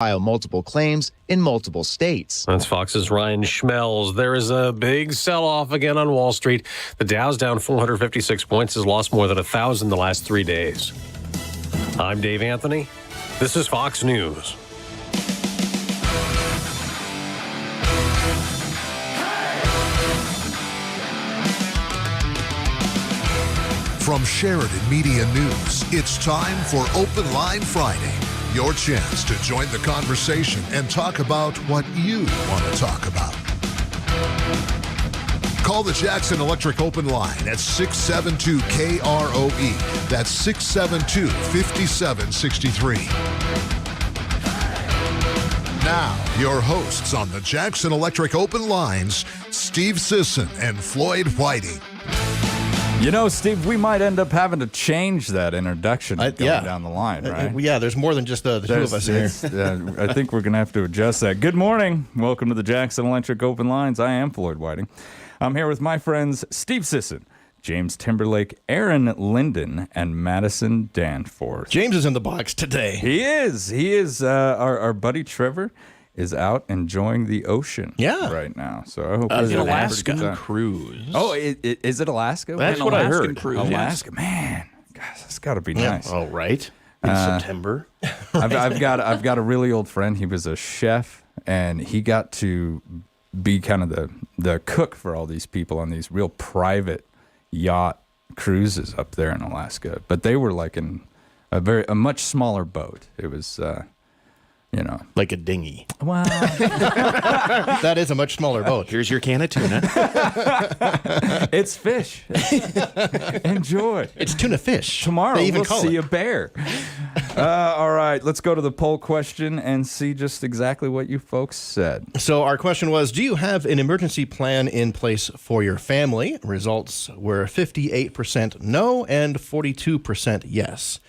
file multiple claims in multiple states. That's Fox's Ryan Schmelz. There is a big sell-off again on Wall Street. The Dow's down 456 points, has lost more than 1,000 the last 3 days. I'm Dave Anthony. This is Fox News. From Sheridan Media News, it's time for Open Line Friday. Your chance to join the conversation and talk about what you want to talk about. Call the Jackson Electric Open Line at 672-KROE. That's 672-5763. Now, your hosts on the Jackson Electric Open Lines, Steve Sisson and Floyd Whiting. You know, Steve, we might end up having to change that introduction going down the line, right? Yeah, there's more than just the two of us here. I think we're going to have to adjust that. Good morning. Welcome to the Jackson Electric Open Lines. I am Floyd Whiting. I'm here with my friends Steve Sisson, James Timberlake, Aaron Linden, and Madison Danforth. James is in the box today. He is. Our buddy Trevor is out enjoying the ocean right now. So I hope an he's Alaskan cruise. Oh, is it Alaska? That's what I heard. Cruise, Alaska, man. Gosh, that's got to be nice. Oh, right. In September. I've got a really old friend. He was a chef, and he got to be kind of the cook for all these people on these real private yacht cruises up there in Alaska. But they were like in a much smaller boat. It was. Like a dinghy. Wow. That is a much smaller boat. Here's your can of tuna. It's fish. Enjoy. It's tuna fish. Tomorrow They even we'll call see it. a bear. All right, let's go to the poll question and see just exactly what you folks said. So our question was, do you have an emergency plan in place for your family? Results were 58% no and 42% yes.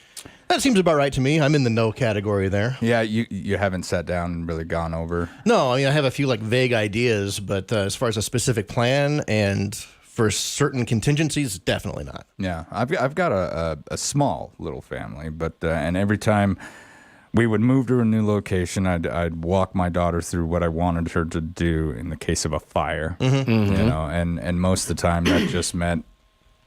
That seems about right to me. I'm in the no category there. Yeah, you haven't sat down and really gone over. No, I mean, I have a few vague ideas, but as far as a specific plan and for certain contingencies, definitely not. Yeah, I've got a small little family, but and every time we would move to a new location, I'd walk my daughter through what I wanted her to do in the case of a fire. Mm-hmm. You know, and most of the time that just meant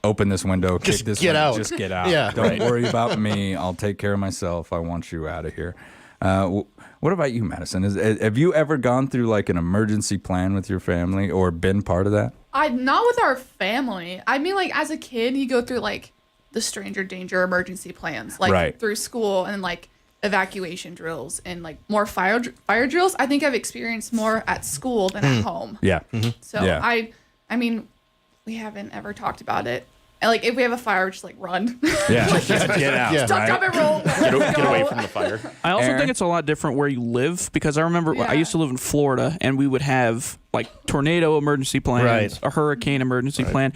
open this window, kick this get window, out. just get out. Yeah, Don't worry about me. I'll take care of myself. I want you out of here. What about you, Madison? Have you ever gone through an emergency plan with your family or been part of that? Not with our family. I mean, as a kid, you go through the stranger danger emergency plans, Right. through school and evacuation drills and more fire drills. I think I've experienced more at school than at home. Yeah. So Yeah. I mean, we haven't ever talked about it. And if we have a fire, just run. Yeah. Just get out. Yeah. Duck, up, and roll. Get away from the fire. I also Aaron? think it's a lot different where you live, because I remember I used to live in Florida, and we would have tornado emergency plans, Right. a hurricane emergency plan.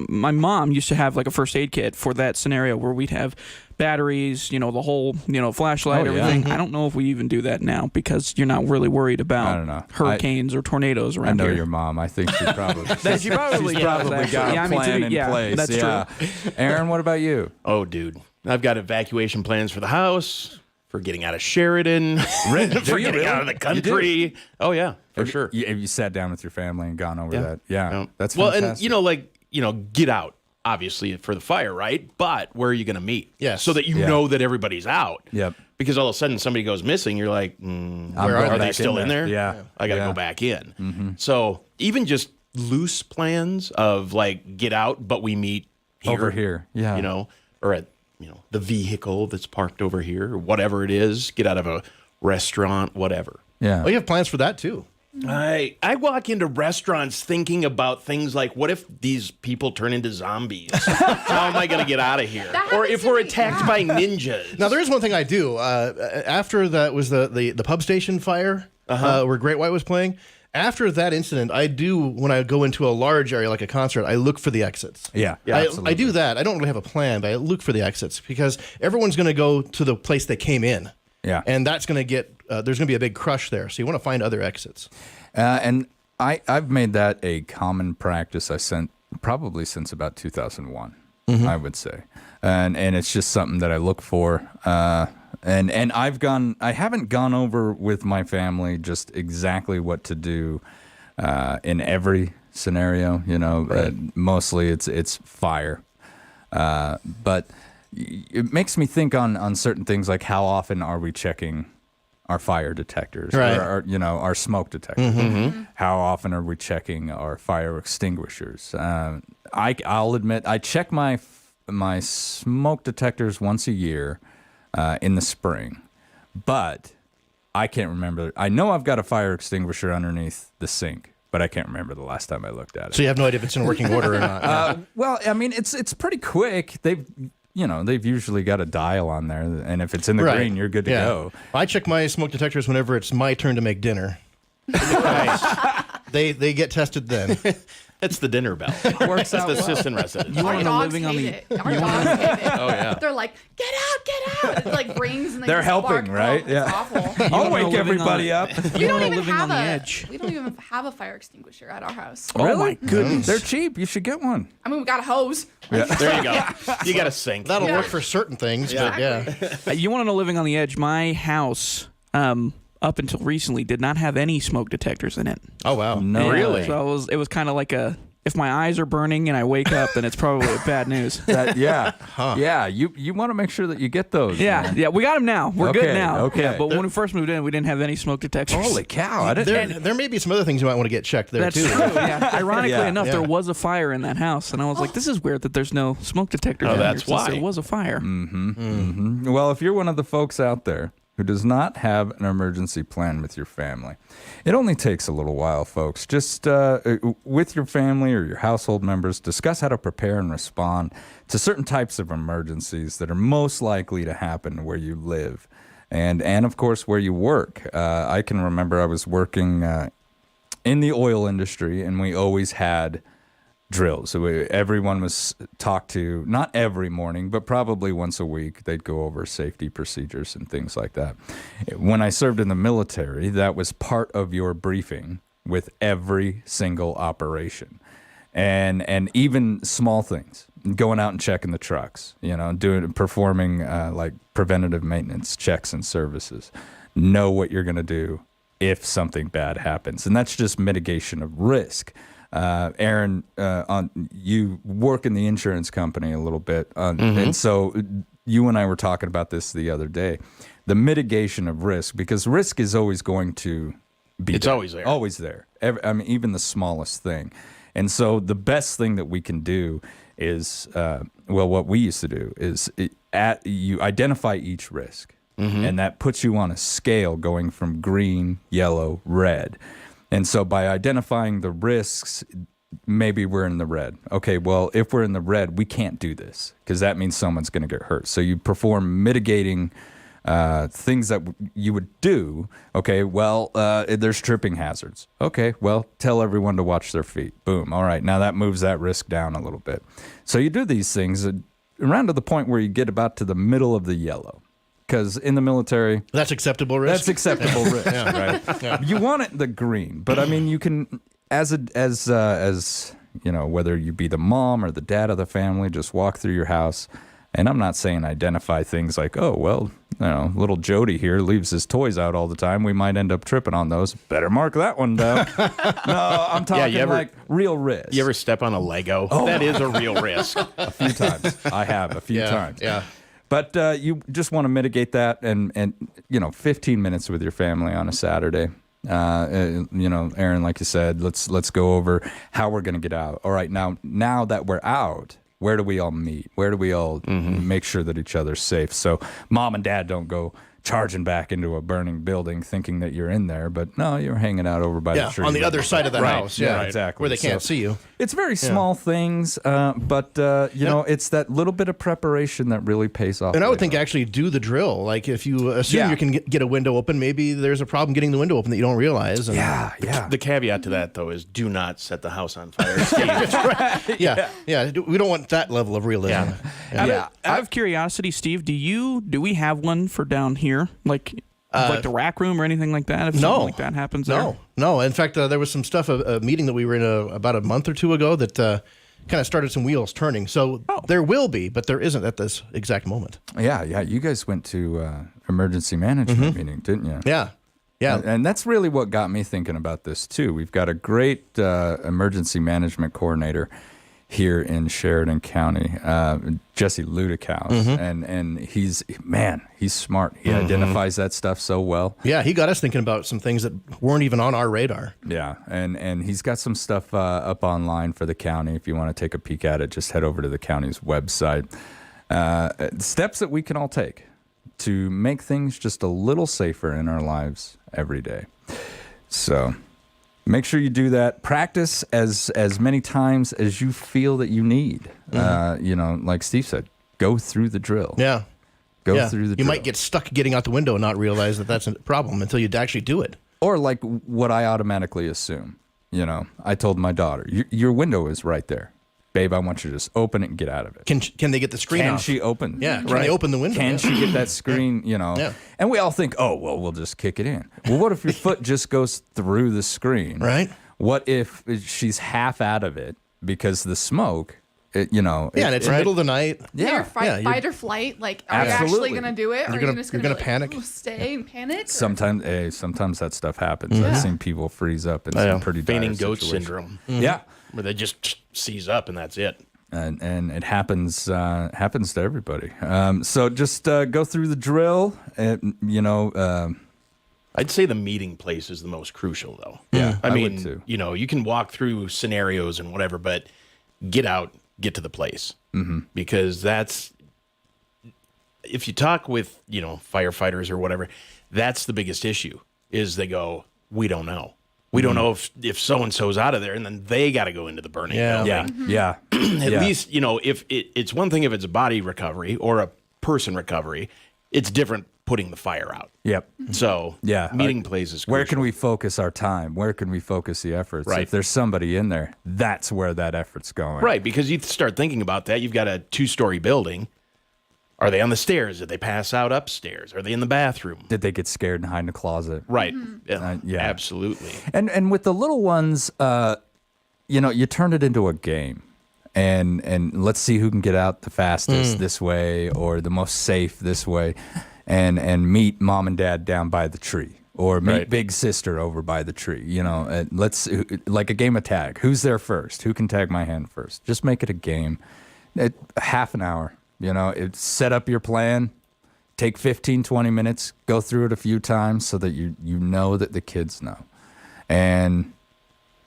My mom used to have a first aid kit for that scenario where we'd have batteries, the whole, flashlight, Oh, yeah. everything. I don't know if we even do that now because you're not really worried I about don't know. hurricanes or tornadoes I around know here. your mom. I think she probably She probably she's does, probably actually. got Yeah, a I mean, plan in place. That's yeah. Aaron, what about you? Oh, dude. I've got evacuation plans for the house, for getting out of Sheridan, for Do you getting really? out of the You country. Oh, yeah, for sure. Have you sat down with your family and gone over that? Yeah. Yeah. That's well, fantastic. and get out. Obviously for the fire, right? But where are you going to meet? Yes. So that you Yeah. know that everybody's out. Yep. Because all of a sudden somebody goes missing, you're like, I'm where going are back they still in there? Yeah. I got to Yeah. go back in. So even just loose plans of get out, but we meet here, Over here. Yeah. Or at the vehicle that's parked over here, or whatever it is. Get out of a restaurant, whatever. Yeah. Oh, you have plans for that too. I walk into restaurants thinking about things like, what if these people turn into zombies? How am I going to get out of here? That Or happens if to we're me, attacked yeah. by ninjas. Now, there is one thing I do. After that was the pub station fire where Great White was playing. After that incident, I do, when I go into a large area like a concert, I look for the exits. Yeah. I do that. I don't really have a plan, but I look for the exits because everyone's going to go to the place they came in. Yeah. And that's going to get, there's going to be a big crush there. So you want to find other exits. And I've made that a common practice probably since about 2001, I would say. And it's just something that I look for. And I haven't gone over with my family just exactly what to do in every scenario. Mostly it's fire, but it makes me think on certain things, like how often are we checking our fire detectors, Right. or our smoke detectors? How often are we checking our fire extinguishers? I'll admit I check my smoke detectors once a year in the spring, but I can't remember. I know I've got a fire extinguisher underneath the sink, but I can't remember the last time I looked at it. So you have no idea if it's in working order or not. Well, I mean, it's pretty quick. They've usually got a dial on there, and if it's in the Right. green, you're good to go. I check my smoke detectors whenever it's my turn to make dinner. They get tested then. That's the dinner bell. Works That's out the well. assistant resident. You Our want to dogs living on hate the it. Our dogs hate it. Oh, yeah. They're like, get out. It like rings and they They're just helping, bark. right? Oh, Yeah. It's awful. I'll wanna wake living everybody on- up. We don't wanna even living have on the a. edge. We don't even have a fire extinguisher at our house. Oh my goodness. They're cheap. You should get one. I mean, we got a hose. There you go. You got a sink. That'll Yeah. work for certain things, but yeah. You want to know living on the edge? My house, up until recently, did not have any smoke detectors in it. Oh, wow. No, Really? So it was kind of like if my eyes are burning and I wake up, then it's probably bad news. Yeah. You want to make sure that you get those. Yeah, yeah, we got them now. We're Okay, good now. okay. Yeah, but when we first moved in, we didn't have any smoke detectors. Holy cow! I didn't. There may be some other things you might want to get checked there, That's too. true. Yeah. Ironically Yeah. enough, Yeah. there was a fire in that house, and I was like, "This is weird that there's no smoke detector." Oh, down that's here, since why. there was a fire. Well, if you're one of the folks out there who does not have an emergency plan with your family, it only takes a little while, folks. Just with your family or your household members, discuss how to prepare and respond to certain types of emergencies that are most likely to happen where you live, and of course where you work. I can remember I was working in the oil industry, and we always had drills. So everyone was talked to, not every morning, but probably once a week. They'd go over safety procedures and things like that. When I served in the military, that was part of your briefing with every single operation. And even small things, going out and checking the trucks, performing like preventative maintenance checks and services. Know what you're going to do if something bad happens. And that's just mitigation of risk. Aaron, you work in the insurance company a little bit, and so you and I were talking about this the other day. The mitigation of risk, because risk is always going to be It's always there. always there. Even the smallest thing. And so the best thing that we can do is, what we used to do is you identify each risk, and that puts you on a scale going from green, yellow, red. And so by identifying the risks, maybe we're in the red. Okay, well, if we're in the red, we can't do this because that means someone's going to get hurt. So you perform mitigating things that you would do. Okay, well, there's tripping hazards. Okay, well, tell everyone to watch their feet. Boom. All right, now that moves that risk down a little bit. So you do these things around to the point where you get about to the middle of the yellow. Because in the military, That's acceptable risk? that's acceptable risk, right? You want it the green, but I mean, you can, as whether you be the mom or the dad of the family, just walk through your house. And I'm not saying identify things like, oh, well, little Jody here leaves his toys out all the time. We might end up tripping on those. Better mark that one down. No, I'm talking like real risk. You ever step on a Lego? That is a real risk. A few times. I have a few times. Yeah. But you just want to mitigate that, and 15 minutes with your family on a Saturday. Aaron, like you said, let's go over how we're going to get out. All right, now that we're out, where do we all meet? Where do we all make sure that each other's safe? So mom and dad don't go charging back into a burning building thinking that you're in there, but no, you're hanging out over by the tree. On the other side of the house. Yeah, exactly. Where they can't see you. It's very small things, but it's that little bit of preparation that really pays off. And I would later. think actually do the drill. Like if you assume you can get a window open, maybe there's a problem getting the window open that you don't realize. And The caveat to that, though, is do not set the house on fire. Steve. yeah. We don't want that level of realism. Yeah. Out of curiosity, Steve, do we have one for down here, like the rack room or anything like that? If something like that happens, No. In fact, there was some stuff, a meeting that we were in about a month or two ago that kind of started some wheels turning. So there will be, but there isn't at this exact moment. Yeah. You guys went to emergency management meeting, didn't you? Yeah. Yeah. And that's really what got me thinking about this, too. We've got a great emergency management coordinator here in Sheridan County, Jesse Ludikows. And he's smart. He identifies that stuff so well. Yeah, he got us thinking about some things that weren't even on our radar. Yeah, and he's got some stuff up online for the county. If you want to take a peek at it, just head over to the county's website. Steps that we can all take to make things just a little safer in our lives every day. So make sure you do that. Practice as many times as you feel that you need. Like Steve said, go through the drill. Yeah. Go through the You drill. might get stuck getting out the window and not realize that that's a problem until you actually do it. Or like what I automatically assume. I told my daughter, your window is right there. Babe, I want you to just open it and get out of it. Can they get the screen Can off? she open? Yeah. Can they open the window? Can Yeah. she get that screen, Yeah. And we all think, oh, well, we'll just kick it in. Well, what if your foot just goes through the screen? Right. What if she's half out of it because the smoke, Yeah, and it's the middle of the night. You're Yeah, fight or flight. Like, are you Absolutely. actually gonna do it? Or You're are gonna- you just you're gonna, gonna be panic. Like, stay and panic? or- sometimes that stuff happens. I've seen people freeze up in some pretty dire Fainting goat situations. syndrome, Yeah. where they just seize up and that's it. And it happens to everybody. So just go through the drill. I'd say the meeting place is the most crucial, though. Yeah, I I mean, would too. you can walk through scenarios and whatever, but get out, get to the place, because that's if you talk with firefighters or whatever, that's the biggest issue. Is they go, we don't know. We don't know if so and so's out of there, and then they got to go into the burning building. Yeah. At least, if it's one thing if it's a body recovery or a person recovery, it's different putting the fire out. Yep. So, Yeah. meeting places. Where can we focus our time? Where can we focus the efforts? Right. If there's somebody in there, that's where that effort's going. Right, because you start thinking about that. You've got a 2-story building. Are they on the stairs? Did they pass out upstairs? Are they in the bathroom? Did they get scared and hide in a closet? Right. Yeah. Absolutely. And with the little ones, you turn it into a game. And let's see who can get out the fastest this way or the most safe this way. And meet mom and dad down by the tree. Or meet Right. big sister over by the tree. Let's like a game of tag. Who's there first? Who can tag my hand first? Just make it a game. Half an hour. Set up your plan. Take 15, 20 minutes. Go through it a few times so that you know that the kids know. And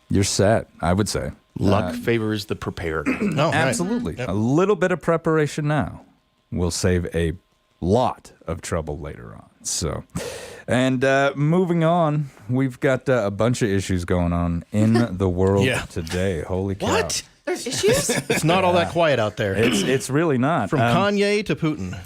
you're set, I would say. Luck favors the prepared. No, right. Absolutely. A little bit of preparation now will save a lot of trouble later on. So, and moving on, we've got a bunch of issues going on in the world Yeah. today. Holy cow. What? There's issues. It's not all that quiet out there. It's really not. From Kanye to Putin.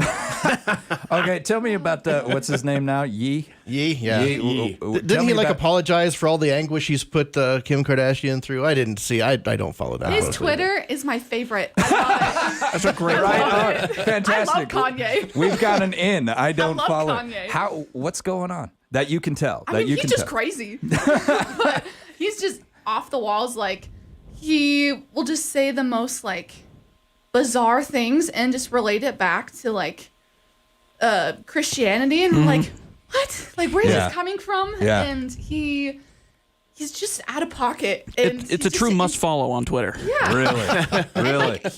Okay, tell me about what's his name now? Yee? Yee, yeah. Yee. Tell Didn't me he about- apologize for all the anguish he's put Kim Kardashian through? I didn't see. I don't follow that. His closely. Twitter is my favorite. I love it. That's a great Right one. on. Fantastic. I love Kanye. We've got an in. I don't love follow. Kanye. What's going on? That you can tell. I that mean, you he's can just tell. crazy. But he's just off the walls. Like, he will just say the most, like, bizarre things and just relate it back to, like, Christianity. And I'm like, what? Like, where is Yeah. this coming from? Yeah. And he's just out of pocket. And It's a true must follow on Twitter. Yeah. Really? Really? Like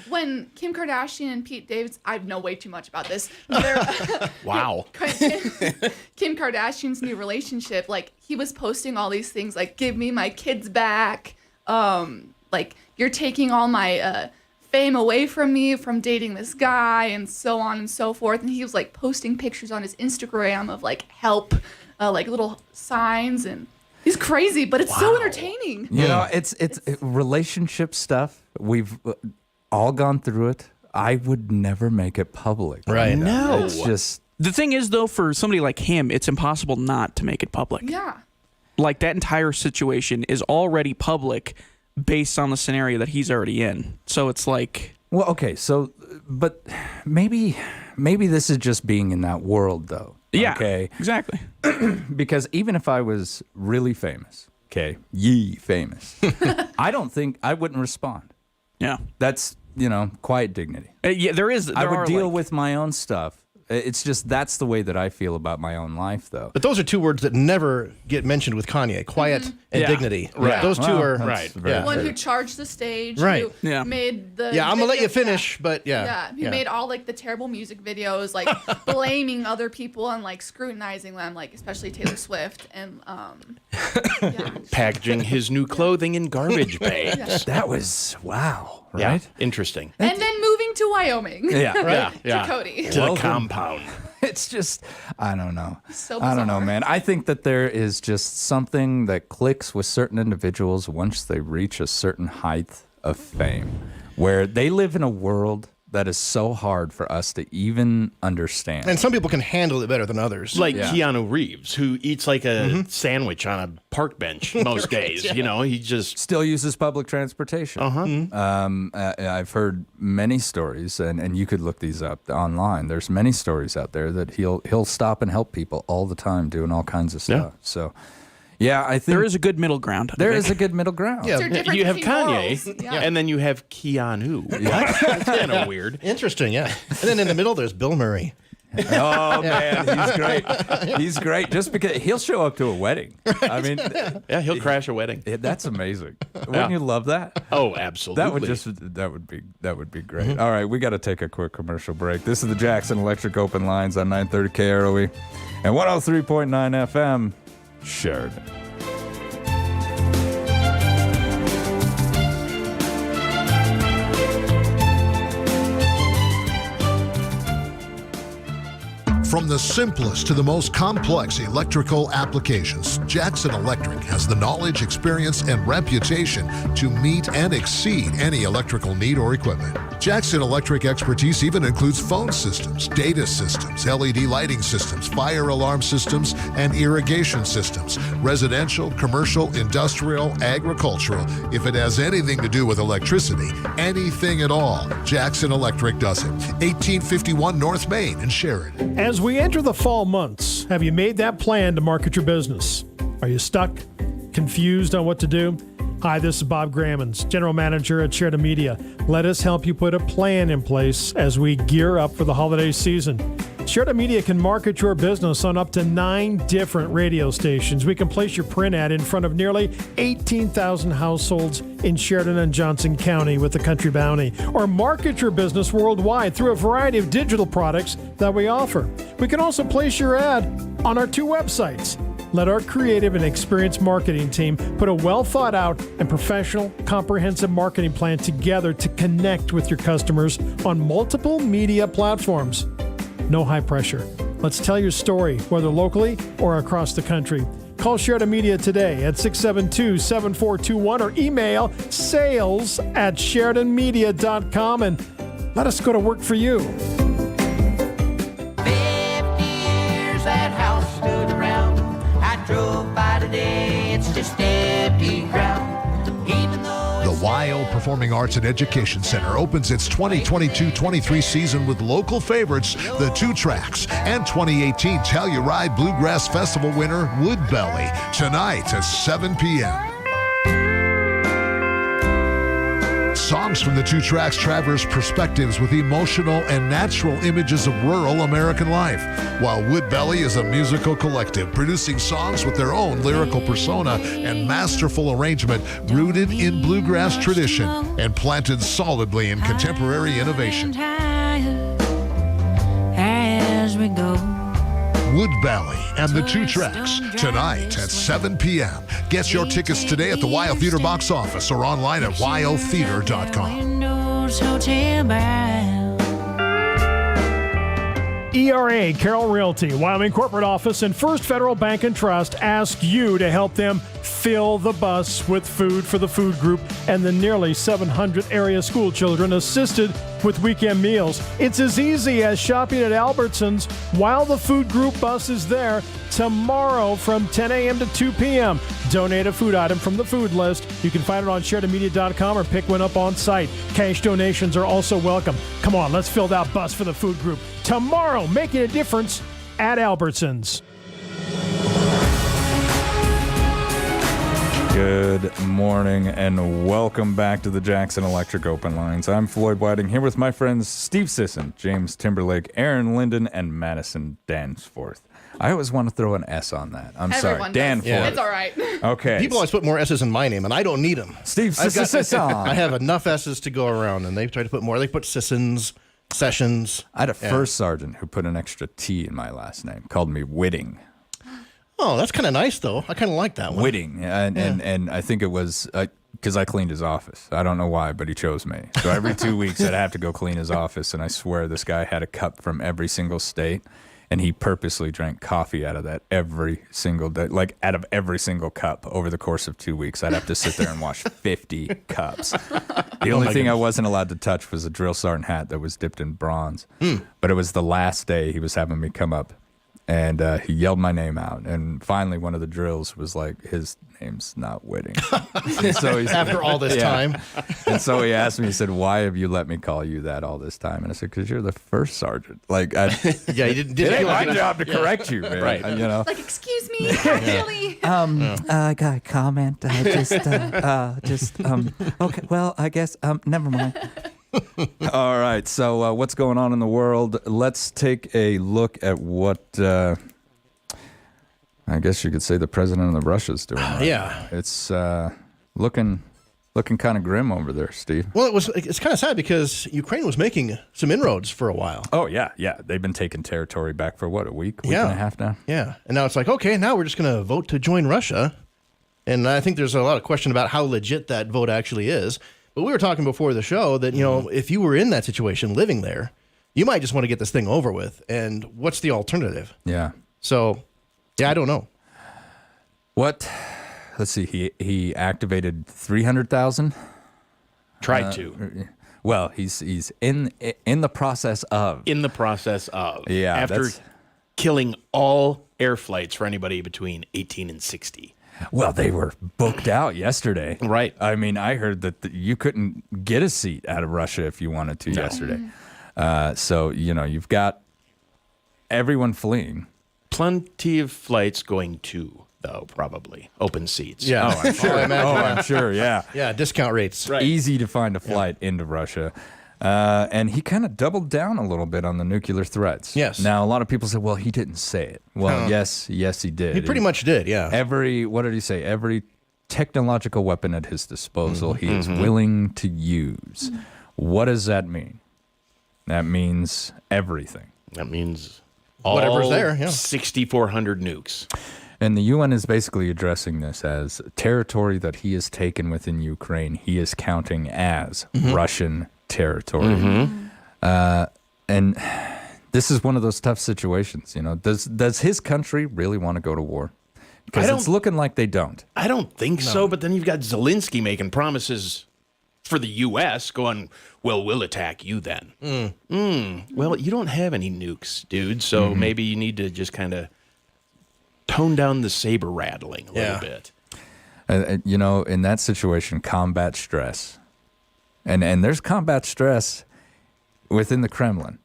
when Kim Kardashian and Pete Davidson, I know way too much about this. They're- Wow. Kim Kardashian's new relationship, like he was posting all these things like give me my kids back, like you're taking all my fame away from me from dating this guy and so on and so forth. And he was like posting pictures on his Instagram of like help, like little signs, and he's crazy, but it's so entertaining. It's relationship stuff. We've all gone through it. I would never make it public. Right. No. It's just The thing is, though, for somebody like him, it's impossible not to make it public. Yeah. Like, that entire situation is already public based on the scenario that he's already in. So it's like... well, okay. So, but maybe this is just being in that world, though. Yeah, Okay. exactly. Because even if I was really famous, okay, Yee famous, I don't think I wouldn't respond. Yeah. That's quiet dignity. Yeah, there I would are, deal like- with my own stuff It's just that's the way that I feel about my own life, though. But those are two words that never get mentioned with Kanye: quiet and Yeah. dignity. Right. Those two Well, are that's Right. very The one true. who charged the stage, Right. who Yeah. made the Yeah, I'm gonna let you videos- finish, but yeah. Yeah, he made all like the terrible music videos, like blaming other people and like scrutinizing them, like especially Taylor Swift, and yeah. Packaging his new clothing in garbage bags. That was wow, Yeah, right? interesting. And then moving to Wyoming. Yeah, Yeah, To yeah. Cody. To the Welcome. compound. It's just, I don't know. So I don't know, bizarre. man. I think that there is just something that clicks with certain individuals once they reach a certain height of fame, where they live in a world that is so hard for us to even understand. And some people can handle it better than others. Like Yeah. Keanu Reeves, who eats like a sandwich on a park bench most days. You know, he just Still uses public transportation. I've heard many stories, and you could look these up online. There's many stories out there that he'll stop and help people all the time, doing all kinds of stuff. So, yeah, I think There is a good middle ground. there is a good middle ground. Yeah. They're different you have worlds. Kanye, Yeah. and then you have Keanu. That's kind of weird. Interesting, yeah. And then in the middle, there's Bill Murray. Oh man, he's great. He's great. Just because he'll show up to a wedding. I mean, Yeah, he'll crash a wedding. that's amazing. Wouldn't you love that? Oh, absolutely. That would be great. All right, we got to take a quick commercial break. This is the Jackson Electric Open Lines on 930 KROE and 103.9 FM, Sheridan. From the simplest to the most complex electrical applications, Jackson Electric has the knowledge, experience, and reputation to meet and exceed any electrical need or equipment. Jackson Electric expertise even includes phone systems, data systems, LED lighting systems, fire alarm systems, and irrigation systems, residential, commercial, industrial, agricultural. If it has anything to do with electricity, anything at all, Jackson Electric does it. 1851 North Main in Sheridan. As we enter the fall months, have you made that plan to market your business? Are you stuck? Confused on what to do? Hi, this is Bob Grammons, General Manager at Sheridan Media. Let us help you put a plan in place as we gear up for the holiday season. Sheridan Media can market your business on up to 9 different radio stations. We can place your print ad in front of nearly 18,000 households in Sheridan and Johnson County with the Country Bounty, or market your business worldwide through a variety of digital products that we offer. We can also place your ad on our 2 websites. Let our creative and experienced marketing team put a well-thought-out and professional, comprehensive marketing plan together to connect with your customers on multiple media platforms. No high pressure. Let's tell your story, whether locally or across the country. Call Sheridan Media today at 672-7421 or email sales@sheridanmedia.com and let us go to work for you. 50 years that house stood around. I drove by today, it's just empty ground. Even though The Weil Performing Arts and Education Center opens its 2022-23 season with local favorites, the 2 Tracks, and 2018 Telluride Bluegrass Festival winner Woodbelly, tonight at 7 p.m. Songs from the 2 Tracks traverse perspectives with emotional and natural images of rural American life, while Woodbelly is a musical collective producing songs with their own lyrical persona and masterful arrangement rooted in bluegrass tradition and planted solidly in contemporary innovation. as we go. Woodbelly and the 2 Tracks tonight at 7 p.m. Get your tickets today at the Weil Theater box office or online at weiltheater.com. Windows, hotel bound. ERA Carroll Realty, Wyoming Corporate Office, and First Federal Bank and Trust ask you to help them fill the bus with food for the food group and the nearly 700 area school children assisted with weekend meals. It's as easy as shopping at Albertsons while the food group bus is there tomorrow from 10 a.m. to 2 p.m. Donate a food item from the food list. You can find it on SheridanMedia.com or pick one up on site. Cash donations are also welcome. Come on, let's fill that bus for the food group tomorrow, making a difference at Albertsons. Good morning and welcome back to the Jackson Electric Open Lines. I'm Floyd Whiting here with my friends Steve Sisson, James Timberlake, Aaron Linden, and Madison Danforth. I always want to throw an S on that. I'm sorry. Everyone does. Danforth. Yeah. It's all right. Okay. People always put more S's in my name, and I don't need them. Steve I Sisson. have enough S's to go around, and they try to put more. They put Sissons, Sessions. I had a first sergeant who put an extra T in my last name, called me Whitting. Oh, that's kind of nice, though. I kind of like that one. Whitting. And I think it was because I cleaned his office. I don't know why, but he chose me. So every 2 weeks I'd have to go clean his office, and I swear this guy had a cup from every single state, and he purposely drank coffee out of that every single day, like out of every single cup over the course of 2 weeks. I'd have to sit there and wash 50 cups. The only thing I wasn't allowed to touch was a drill sergeant hat that was dipped in bronze. But it was the last day he was having me come up, and he yelled my name out. And finally, one of the drills was like, his name's not Whitting. And so he's, After all this time. And so he asked me, he said, why have you let me call you that all this time? And I said, because you're the first sergeant. Like, Yeah, you didn't it ain't feel my like job to correct you, man. Right. You know? Like, excuse me, actually. I got a comment. Okay, well, I guess, never mind. All right. So what's going on in the world? Let's take a look at what I guess you could say the president of Russia's doing. Right Yeah. now. It's looking kind of grim over there, Steve. Well, it's kind of sad because Ukraine was making some inroads for a while. Oh, yeah. They've been taking territory back for what, a week and a half now? Yeah. And now it's like, okay, now we're just going to vote to join Russia. And I think there's a lot of question about how legit that vote actually is. But we were talking before the show that, you know, if you were in that situation living there, you might just want to get this thing over with. And what's the alternative? Yeah. So, yeah, I don't know. What? Let's see. He activated 300,000. Tried to. Well, he's in the process of. In the process of. Yeah, After that's- killing all air flights for anybody between 18 and 60. Well, they were booked out yesterday. Right. I mean, I heard that you couldn't get a seat out of Russia if you wanted to yesterday. So, you know, you've got everyone fleeing. Plenty of flights going to, though, probably. Open seats. Yeah. Oh, I'm sure. I'm sure, yeah. Yeah, discount rates. Right. Easy to find a flight into Russia. And he kind of doubled down a little bit on the nuclear threats. Yes. Now, a lot of people said, well, he didn't say it. Well, yes, he did. He pretty much did, yeah. What did he say? Every technological weapon at his disposal he is willing to use. What does that mean? That means everything. That means Whatever's all there, yeah. 6,400 nukes. And the UN is basically addressing this as territory that he has taken within Ukraine, he is counting as Russian territory. And this is one of those tough situations, you know. Does his country really want to go to war? Because it's looking like they don't. I don't think so, but then you've got Zelensky making promises for the U.S. going, well, we'll attack you then. Well, you don't have any nukes, dude, so maybe you need to just kind of tone down the saber rattling a little bit. You know, in that situation, combat stress. And there's combat stress within the Kremlin.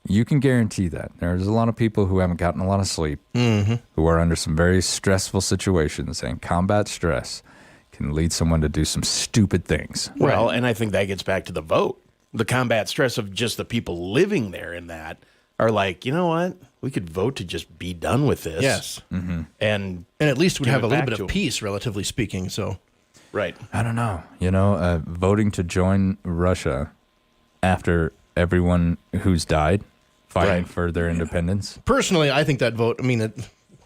You can guarantee that. There's a lot of people who haven't gotten a lot of sleep, who are under some very stressful situations, and combat stress can lead someone to do some stupid things. Well, and I think that gets back to the vote. The combat stress of just the people living there in that are like, you know what? We could vote to just be done with this. Yes. And at least we'd give have it a little back bit to of 'em. peace, relatively speaking. So, right. I don't know. You know, voting to join Russia after everyone who's died fighting for their independence. personally, I think that vote, I mean,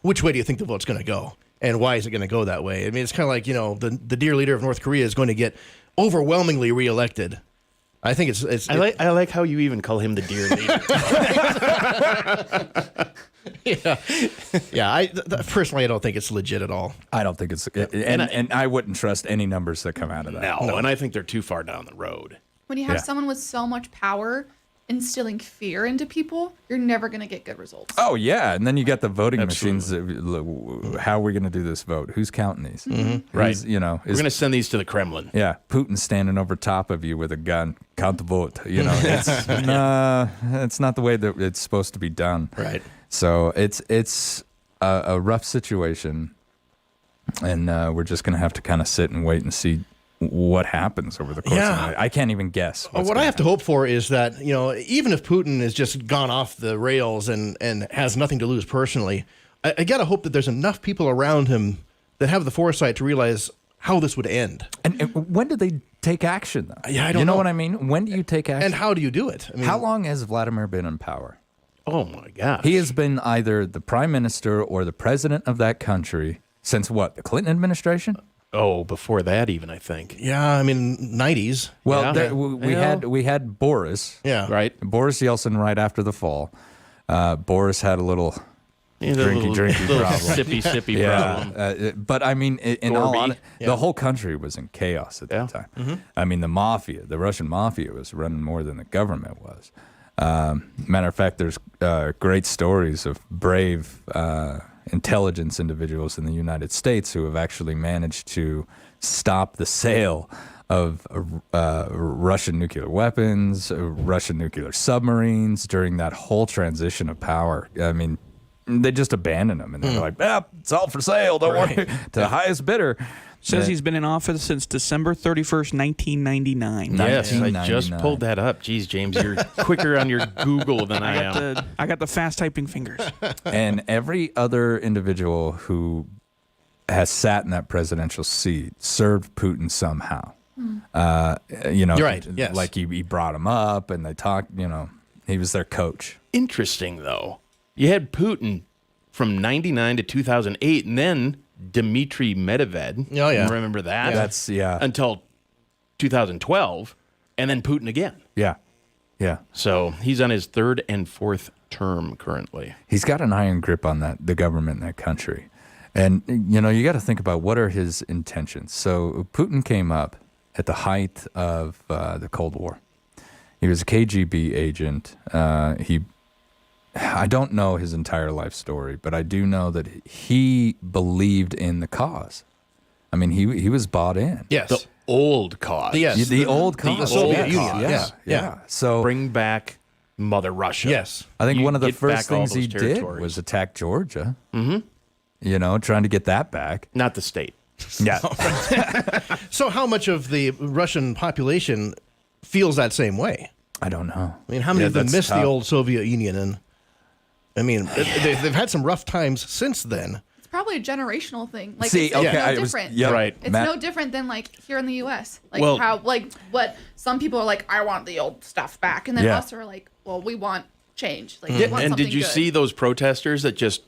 which way do you think the vote's going to go? And why is it going to go that way? I mean, it's kind of like, you know, the dear leader of North Korea is going to get overwhelmingly reelected. I think it's I like how you even call him the dear leader. yeah. Personally, I don't think it's legit at all. I don't think it's, and I wouldn't trust any numbers that come out of that. No, and I think they're too far down the road. When you have Yeah. someone with so much power instilling fear into people, you're never going to get good results. Oh, yeah. And then you got the voting Absolutely. machines. How are we going to do this vote? Who's counting these? Right. You know, We're going to send these to the Kremlin. yeah, Putin standing over top of you with a gun. Count the vote. You know, it's not the way that it's supposed to be done. Right. So it's a rough situation. And we're just going to have to kind of sit and wait and see what happens over the course of the night. I can't even guess. What I have to hope for is that, even if Putin has just gone off the rails and has nothing to lose personally, I got to hope that there's enough people around him that have the foresight to realize how this would end. And when do they take action, though? Yeah, I don't You know know. what I mean? When do you take action? And how do you do it? I mean, How long has Vladimir been in power? Oh my God. He has been either the prime minister or the president of that country since what? The Clinton administration? Oh, before that even, I think. Yeah, I mean, 90s. Well, Yeah. we had Boris. Yeah. Right. Boris Yeltsin right after the fall. Boris had a little drinky little problem. sippy problem. But I mean, in all Gorby. honesty, the whole country was in chaos at that time. Mm-hmm. I mean, the Russian mafia was running more than the government was. Matter of fact, there's great stories of brave intelligence individuals in the United States who have actually managed to stop the sale of Russian nuclear weapons, Russian nuclear submarines during that whole transition of power. I mean, they just abandoned them and they're like, it's all for sale. Don't worry. To the highest bidder. Says he's been in office since December 31st, 1999. Yes, I 1999. just pulled that up. Geez, James, you're quicker on your Google than I am. I got the fast typing fingers. And every other individual who has sat in that presidential seat served Putin somehow. You're right, yes. Like he brought him up and they talked, he was their coach. Interesting, though. You had Putin from 99 to 2008, and then Dmitry Medvedev. Oh, yeah. Remember that? That's, yeah. Until 2012, and then Putin again. Yeah. Yeah. So he's on his third and fourth term currently. He's got an iron grip on the government in that country. And, you got to think about what are his intentions. So Putin came up at the height of the Cold War. He was a KGB agent. I don't know his entire life story, but I do know that he believed in the cause. I mean, he was bought in. Yes. The old cause. Yes. The old cause. The Soviet old Union. cause. Yes. Yeah. So Bring back Mother Russia. Yes. I think You one of the get first back all things he those did territories. was attack Georgia. Mm-hmm. Trying to get that back. Not the state. Yeah. So how much of the Russian population feels that same way? I don't know. I mean, how many of them that's miss the tough. old Soviet Union? And I mean, they've had some rough times since then. It's probably a generational thing. Like See, it's okay, no I was- different. yeah, right. It's Matt- no different than like here in the U.S. Like Well- how what some people are like, I want the old stuff back, and then Yeah. us are like, well, we want change. Like, we want And something did you good. see those protesters that just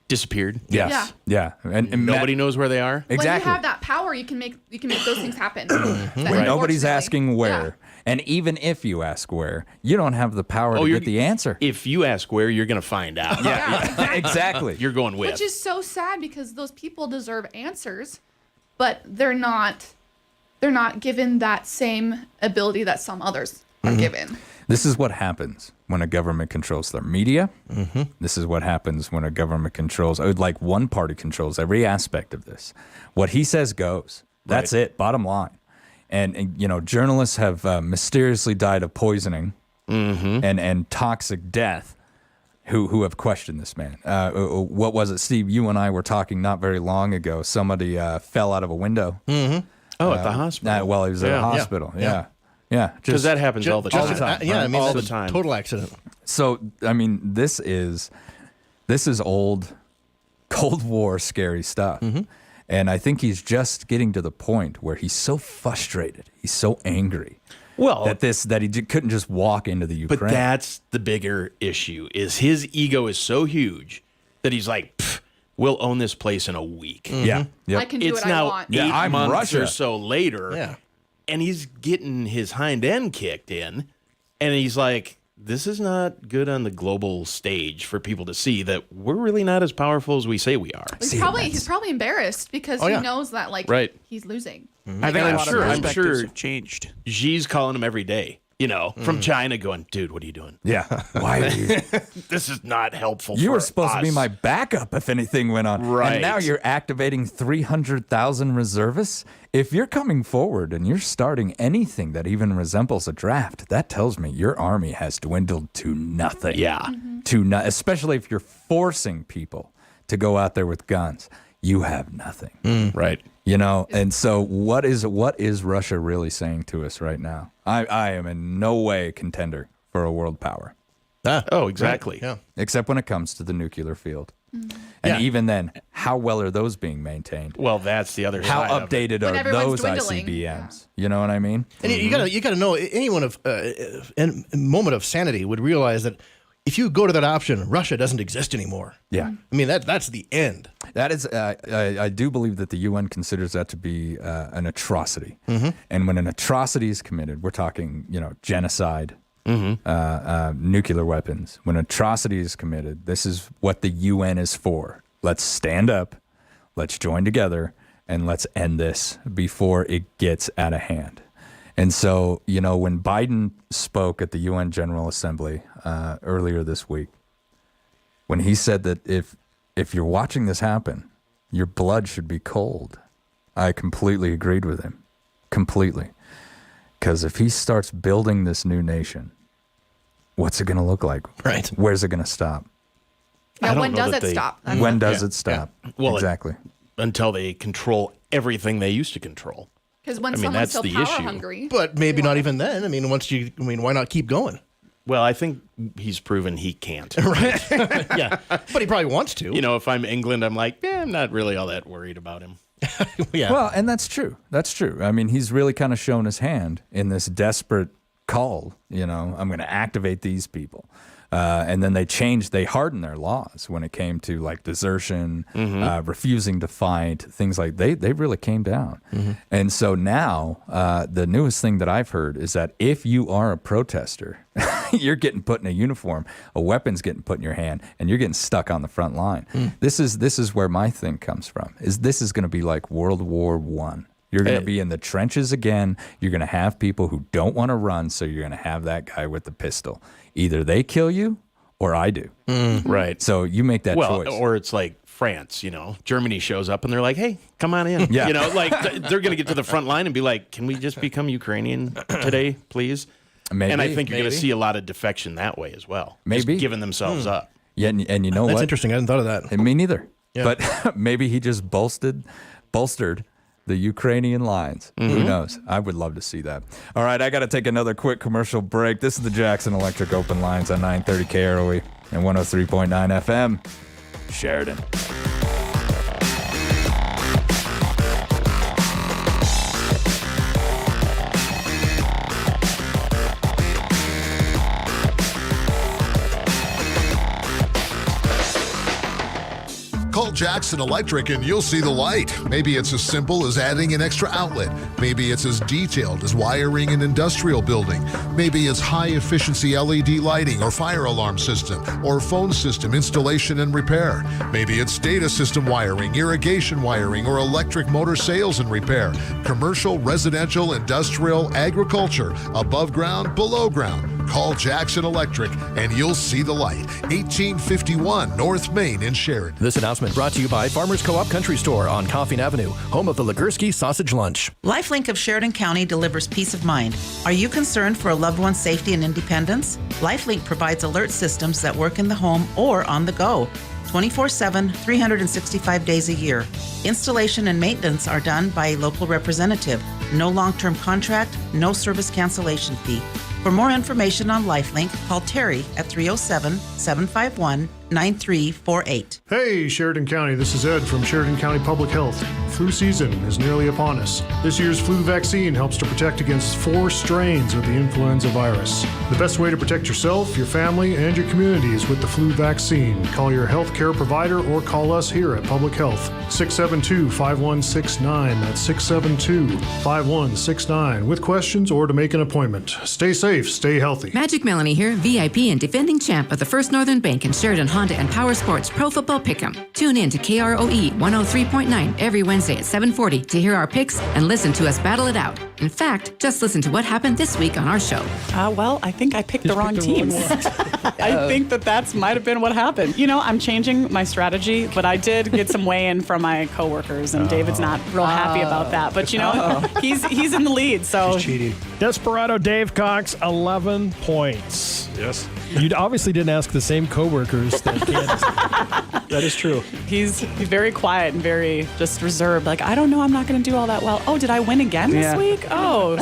disappeared? Yes. Yeah. And Nobody Matt- knows where they are? When Exactly. you have that power, you can make those things happen. That Nobody's unfortunately- asking where. Yeah. And even if you ask where, you don't have the power to you're- get the answer. If you ask where, you're going to find out. Yeah, Exactly. You're going with. Which is so sad because those people deserve answers, but they're not given that same ability that some others are given. This is what happens when a government controls their media. Mm-hmm. This is what happens when a government controls, like one party controls every aspect of this. What he says goes. That's it, bottom line. And journalists have mysteriously died of poisoning and toxic death who have questioned this man. What was it, Steve? You and I were talking not very long ago. Somebody fell out of a window. at the hospital. While he was at a Yeah. hospital. Yeah. Yeah. Because that happens all the time. Yeah, I mean, all the that's a time. total accident. So, I mean, this is old Cold War scary stuff. And I think he's just getting to the point where he's so frustrated, he's so angry Well, that he couldn't just walk into the Ukraine. but that's the bigger issue. Is his ego is so huge that he's like, "Pff, we'll own this place in a week. Yeah. Yep. I can do It's what I now want. 8 I'm months Russia. or so later, Yeah. and he's getting his hind end kicked in, and he's like, this is not good on the global stage for people to see that we're really not as powerful as we say we are. He's probably embarrassed because yeah. he knows that Right. he's losing. I think I'm a lot sure- of I'm perspectives sure- have changed. Xi's calling him every day, from China going, dude, what are you doing? Yeah. Why are you? This is not helpful You for were supposed to be us." my backup if anything went on. Right. And now you're activating 300,000 reservists. If you're coming forward and you're starting anything that even resembles a draft, that tells me your army has dwindled to nothing. Yeah. Especially if you're forcing people to go out there with guns. you have nothing. Right. You know, and so what is Russia really saying to us right now? I am in no way a contender for a world power. Oh, exactly. Right. Yeah. Except when it comes to the nuclear field. And Yeah. even then, how well are those being maintained? Well, that's the other How side of it. updated When are everyone's those dwindling. ICBMs? You know what I mean? And you gotta know, anyone of in a moment of sanity would realize that if you go to that option, Russia doesn't exist anymore. Yeah. I mean, that's the end. That is, I do believe that the UN considers that to be an atrocity. And when an atrocity is committed, we're talking, genocide, nuclear weapons. When atrocity is committed, this is what the UN is for. Let's stand up, let's join together, and let's end this before it gets out of hand. And so, when Biden spoke at the UN General Assembly earlier this week, when he said that if you're watching this happen, your blood should be cold, I completely agreed with him. Completely. Because if he starts building this new nation, what's it going to look like? Right. Where's it going to stop? Yeah, don't when know does that it they- stop? When does it stop? Well, exactly. Until they control everything they used to control. Because when I mean, someone's that's so the power issue. hungry, But maybe not even then. I mean, why not keep going? Well, I think he's proven he can't. Right. Yeah. But he probably wants to. If I'm England, I'm like, I'm not really all that worried about him. Yeah. Well, and that's true. That's true. I mean, he's really kind of shown his hand in this desperate call. I'm going to activate these people. And then they hardened their laws when it came to like desertion, refusing to fight, things like they really came down. And so now the newest thing that I've heard is that if you are a protester, you're getting put in a uniform, a weapon's getting put in your hand, and you're getting stuck on the front line. This is where my thing comes from. This is going to be like World War I. You're going to be in the trenches again. You're going to have people who don't want to run, so you're going to have that guy with the pistol. Either they kill you or I do. Right. So you make that choice. Or it's like France, Germany shows up and they're like, hey, come on in. Yeah. They're going to get to the front line and be like, can we just become Ukrainian today, please? Maybe, and I think you're going maybe. to see a lot of defection that way as well. Maybe. Just giving themselves up. Yeah, and you know That's what? interesting. I hadn't thought of that. Me neither. Yeah. But maybe he just bolstered the Ukrainian lines. Who knows? I would love to see that. All right, I got to take another quick commercial break. This is the Jackson Electric Open Lines on 930 KROE and 103.9 FM. Sheridan. Call Jackson Electric and you'll see the light. Maybe it's as simple as adding an extra outlet. Maybe it's as detailed as wiring an industrial building. Maybe it's high-efficiency LED lighting or fire alarm system or phone system installation and repair. Maybe it's data system wiring, irrigation wiring, or electric motor sales and repair. Commercial, residential, industrial, agriculture, above ground, below ground. Call Jackson Electric and you'll see the light. 1851 North Main in Sheridan. This announcement brought to you by Farmers Co-op Country Store on Coffin Avenue, home of the Ligursky Sausage Lunch. LifeLink of Sheridan County delivers peace of mind. Are you concerned for a loved one's safety and independence? LifeLink provides alert systems that work in the home or on the go, 24/7, 365 days a year. Installation and maintenance are done by a local representative. No long-term contract, no service cancellation fee. For more information on LifeLink, call Terry at 307-751-9348. Hey, Sheridan County, this is Ed from Sheridan County Public Health. Flu season is nearly upon us. This year's flu vaccine helps to protect against 4 strains of the influenza virus. The best way to protect yourself, your family, and your community is with the flu vaccine. Call your health care provider or call us here at Public Health. 672-5169. That's 672-5169 with questions or to make an appointment. Stay safe, stay healthy. Magic Melanie here, VIP and defending champ of the First Northern Bank and Sheridan Honda and Power Sports Pro Football Pick'em. Tune in to KROE 103.9 every Wednesday at 7:40 to hear our picks and listen to us battle it out. In fact, just listen to what happened this week on our show. Well, I think I picked the wrong teams. I think that might have been what happened. I'm changing my strategy, but I did get some weigh-in from my coworkers, and David's not real happy about that. But he's in the lead, so Cheating. Desperado Dave Cox, 11 points. Yes. You obviously didn't ask the same coworkers that Candace. That is true. He's very quiet and very just reserved. Like, I don't know, I'm not going to do all that well. Oh, did I win again this week? Oh,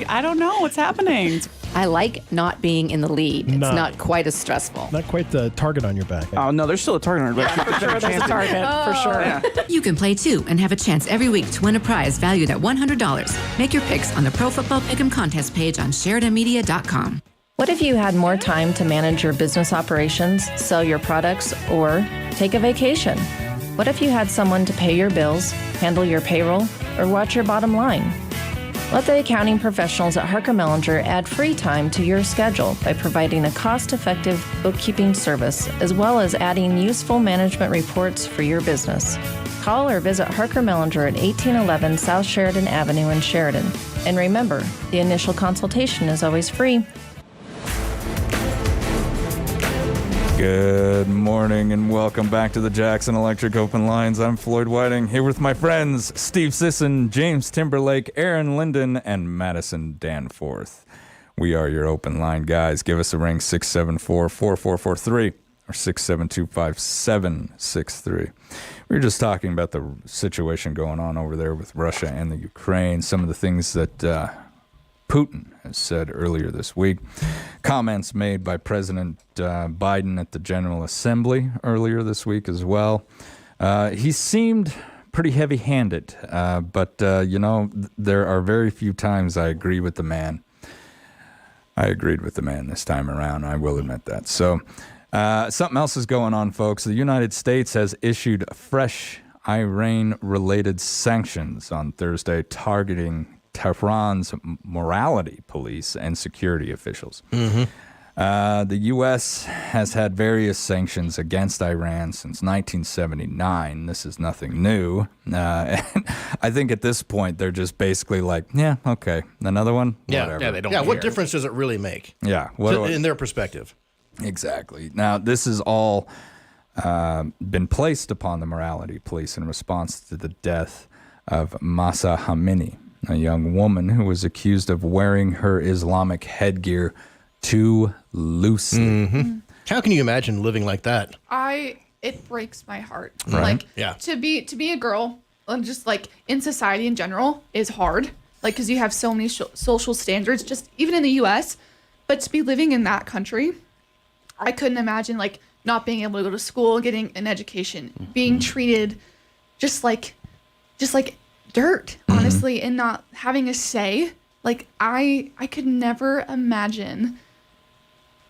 I don't know what's happening. I like not being in the lead. It's No. not quite as stressful. Not quite the target on your back. Oh, no, there's still a target on her back. For sure, there's a target. For sure. You can play too and have a chance every week to win a prize valued at $100. Make your picks on the Pro Football Pick'em contest page on SheridanMedia.com. What if you had more time to manage your business operations, sell your products, or take a vacation? What if you had someone to pay your bills, handle your payroll, or watch your bottom line? Let the accounting professionals at Harker Mellinger add free time to your schedule by providing a cost-effective bookkeeping service, as well as adding useful management reports for your business. Call or visit Harker Mellinger at 1811 South Sheridan Avenue in Sheridan. And remember, the initial consultation is always free. Good morning and welcome back to the Jackson Electric Open Lines. I'm Floyd Whiting, here with my friends Steve Sisson, James Timberlake, Aaron Linden, and Madison Danforth. We are your open line guys. Give us a ring, 674-4443 or 672-5763. We were just talking about the situation going on over there with Russia and the Ukraine, some of the things that Putin has said earlier this week. Comments made by President Biden at the General Assembly earlier this week as well. He seemed pretty heavy-handed, but, there are very few times I agree with the man. I agreed with the man this time around. I will admit that. So something else is going on, folks. The United States has issued fresh Iran-related sanctions on Thursday targeting Tehran's morality police and security officials. The U.S. has had various sanctions against Iran since 1979. This is nothing new. And I think at this point, they're just basically like, yeah, okay, another one? Whatever. They don't. Yeah, what difference does it really make? Yeah. In their perspective. Exactly. Now, this has all been placed upon the morality police in response to the death of Mahsa Amini, a young woman who was accused of wearing her Islamic headgear too loosely. How can you imagine living like that? It breaks my heart. Right. Like, Yeah. to be a girl, just like in society in general, is hard. Like, because you have so many social standards, just even in the U.S. But to be living in that country, I couldn't imagine like not being able to go to school, getting an education, being treated just like dirt, honestly, and not having a say. Like, I could never imagine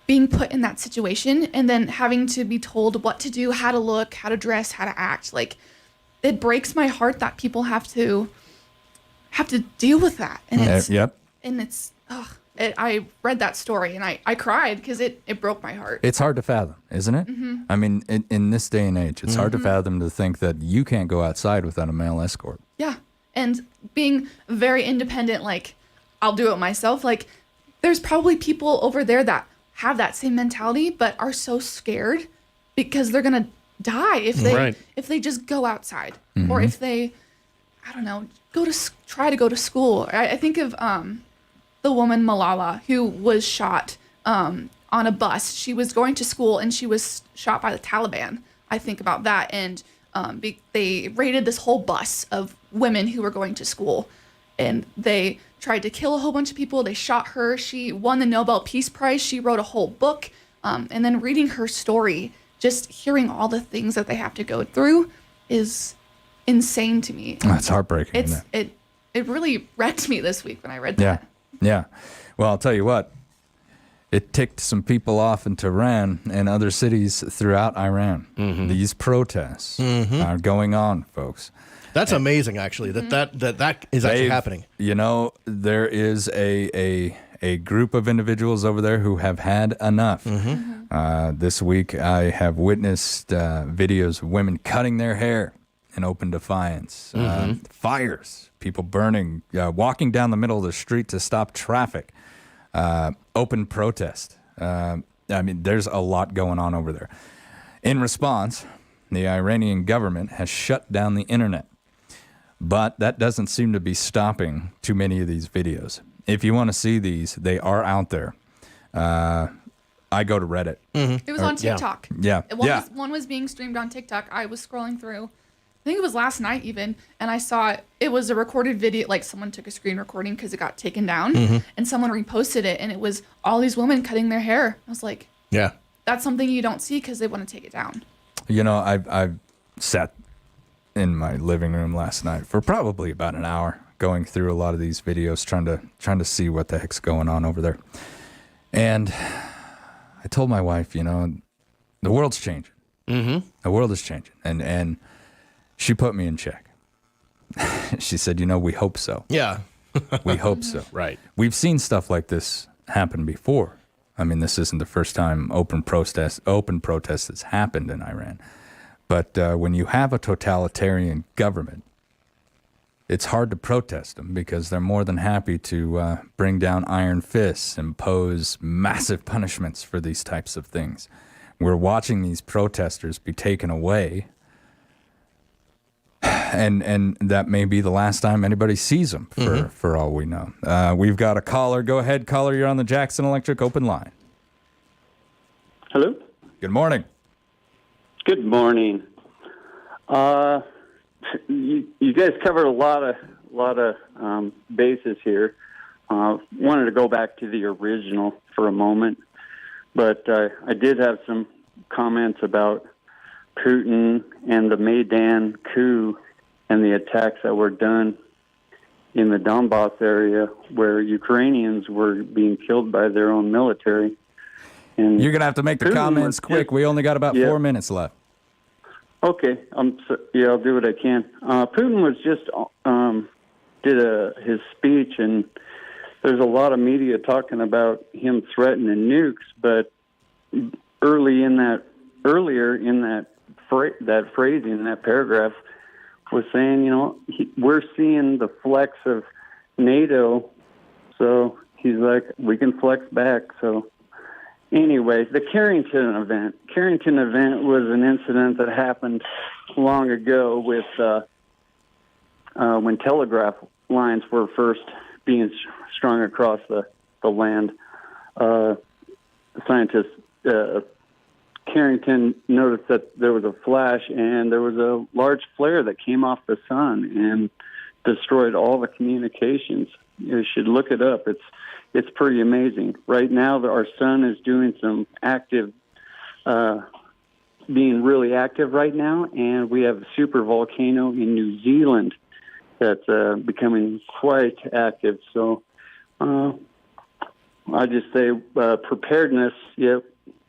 being put in that situation and then having to be told what to do, how to look, how to dress, how to act. Like, it breaks my heart that people have to deal with that. And it's I read that story and I cried because it broke my heart. It's hard to fathom, isn't it? I mean, in this day and age, it's hard to fathom to think that you can't go outside without a male escort. Yeah. And being very independent, like, I'll do it myself. Like, there's probably people over there that have that same mentality, but are so scared because they're going to die if they just go outside or if they, I don't know, try to go to school. I think of the woman Malala who was shot on a bus. She was going to school and she was shot by the Taliban. I think about that. And they raided this whole bus of women who were going to school, and they tried to kill a whole bunch of people. They shot her. She won the Nobel Peace Prize. She wrote a whole book. And then reading her story, just hearing all the things that they have to go through is insane to me. That's heartbreaking. Isn't it really wrecked me this week when I read that. Yeah. Well, I'll tell you what. It ticked some people off in Tehran and other cities throughout Iran. These protests are going on, folks. That's amazing, actually, that is actually happening. You know, there is a group of individuals over there who have had enough. This week, I have witnessed videos of women cutting their hair in open defiance, fires, people burning, walking down the middle of the street to stop traffic, open protest. I mean, there's a lot going on over there. In response, the Iranian government has shut down the internet. But that doesn't seem to be stopping too many of these videos. If you want to see these, they are out there. I go to Reddit. It was on TikTok. Yeah. One was being streamed on TikTok. I was scrolling through. I think it was last night even, and I saw it was a recorded video. Like someone took a screen recording because it got taken down, and someone reposted it, and it was all these women cutting their hair. I was like, yeah, that's something you don't see because they want to take it down. You know, I sat in my living room last night for probably about an hour, going through a lot of these videos, trying to see what the heck's going on over there. And I told my wife, you know, the world's changing. The world is changing, and she put me in check. She said, you know, we hope so. Yeah. We hope so. Right. We've seen stuff like this happen before. I mean, this isn't the first time open protest has happened in Iran. But when you have a totalitarian government, it's hard to protest them because they're more than happy to bring down iron fists, impose massive punishments for these types of things. We're watching these protesters be taken away, and that may be the last time anybody sees them, for all we know. We've got a caller. Go ahead, caller. You're on the Jackson Electric open line. Hello? Good morning. Good morning. You guys covered a lot of bases here. Wanted to go back to the original for a moment, but I did have some comments about Putin and the Maidan coup and the attacks that were done in the Donbass area where Ukrainians were being killed by their own military. And you're going to have to make the comments quick. We only got about 4 minutes left. Okay. I'll do what I can. Putin was just did his speech, and there's a lot of media talking about him threatening nukes, but earlier in that phrasing, that paragraph was saying, you know, we're seeing the flex of NATO, so he's like, we can flex back. So anyway, the Carrington event was an incident that happened long ago with when telegraph lines were first being strung across the land. Scientists, Carrington noticed that there was a flash and there was a large flare that came off the sun and destroyed all the communications. You should look it up. It's pretty amazing. Right now, our sun is doing some active, being really active right now, and we have a super volcano in New Zealand that's becoming quite active. So I just say preparedness, yep.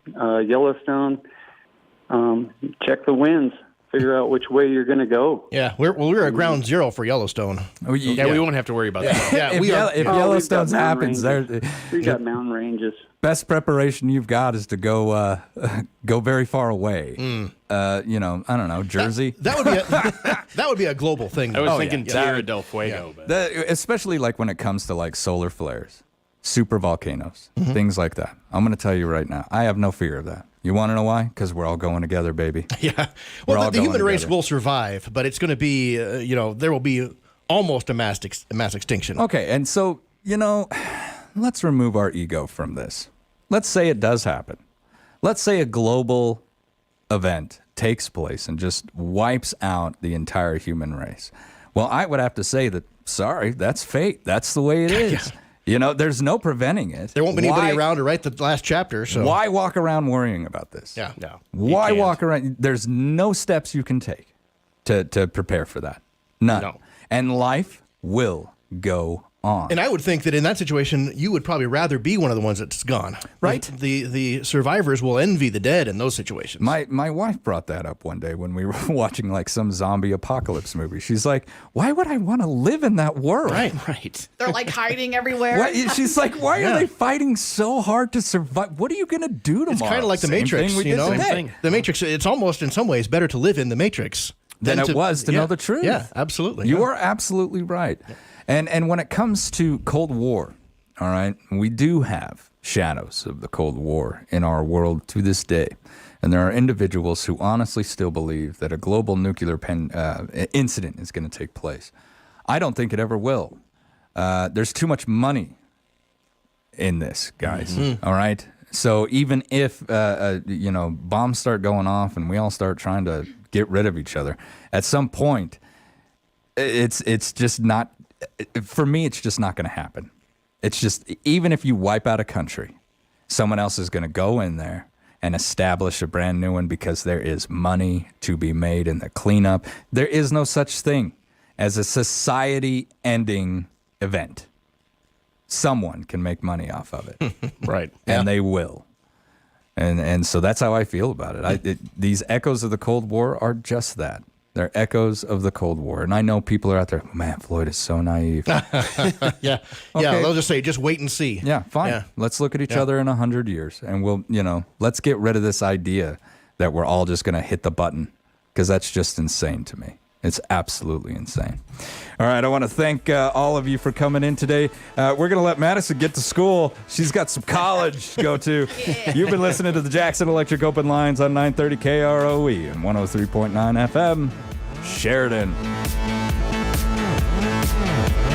Yellowstone, check the winds, figure out which way you're going to go. Yeah, we're at ground zero for Yellowstone. We won't have to worry about that. Yeah, if Yellowstone's happens, we got mountain ranges. Best preparation you've got is to go very far away. You know, I don't know, Jersey. That would be a global thing. I was thinking Tierra del Fuego, but especially like when it comes to like solar flares, super volcanoes, things like that. I'm going to tell you right now, I have no fear of that. You want to know why? Because we're all going together, baby. Yeah. Well, the human race will survive, but it's going to be, there will be almost a mass extinction. Okay, and so, let's remove our ego from this. Let's say it does happen. Let's say a global event takes place and just wipes out the entire human race. Well, I would have to say that, sorry, that's fate. That's the way it is. Yeah. There's no preventing it. There won't be anybody around to write the last chapter. So why walk around worrying about this? Yeah. No. Why walk around? There's no steps you can take to prepare for that. None. No. And life will go on. And I would think that in that situation, you would probably rather be one of the ones that's gone. Right. The survivors will envy the dead in those situations. My wife brought that up one day when we were watching like some zombie apocalypse movie. She's like, why would I want to live in that world? Right. They're like hiding everywhere. She's like, why are they fighting so hard to survive? What are you going to do tomorrow? It's kind of like the Matrix, Same thing. The Matrix, it's almost in some ways better to live in the Matrix than it was to know the truth. Yeah, absolutely. You are absolutely right. Yeah. And when it comes to Cold War, all right, we do have shadows of the Cold War in our world to this day. And there are individuals who honestly still believe that a global nuclear incident is going to take place. I don't think it ever will. There's too much money in this, guys, all right? So even if bombs start going off and we all start trying to get rid of each other, at some point, it's just not. For me, it's just not going to happen. It's just, even if you wipe out a country, someone else is going to go in there and establish a brand new one because there is money to be made in the cleanup. There is no such thing as a society-ending event. Someone can make money off of it. Right. And they will. And so that's how I feel about it. These echoes of the Cold War are just that. They're echoes of the Cold War. And I know people are out there, man, Floyd is so naive. Yeah. They'll just say, just wait and see. Yeah, fine. Yeah. Let's look at each other in 100 years and we'll, let's get rid of this idea that we're all just going to hit the button, because that's just insane to me. It's absolutely insane. All right, I want to thank all of you for coming in today. We're going to let Madison get to school. She's got some college to go to. You've been listening to the Jackson Electric Open Lines on 930 KROE and 103.9 FM, Sheridan.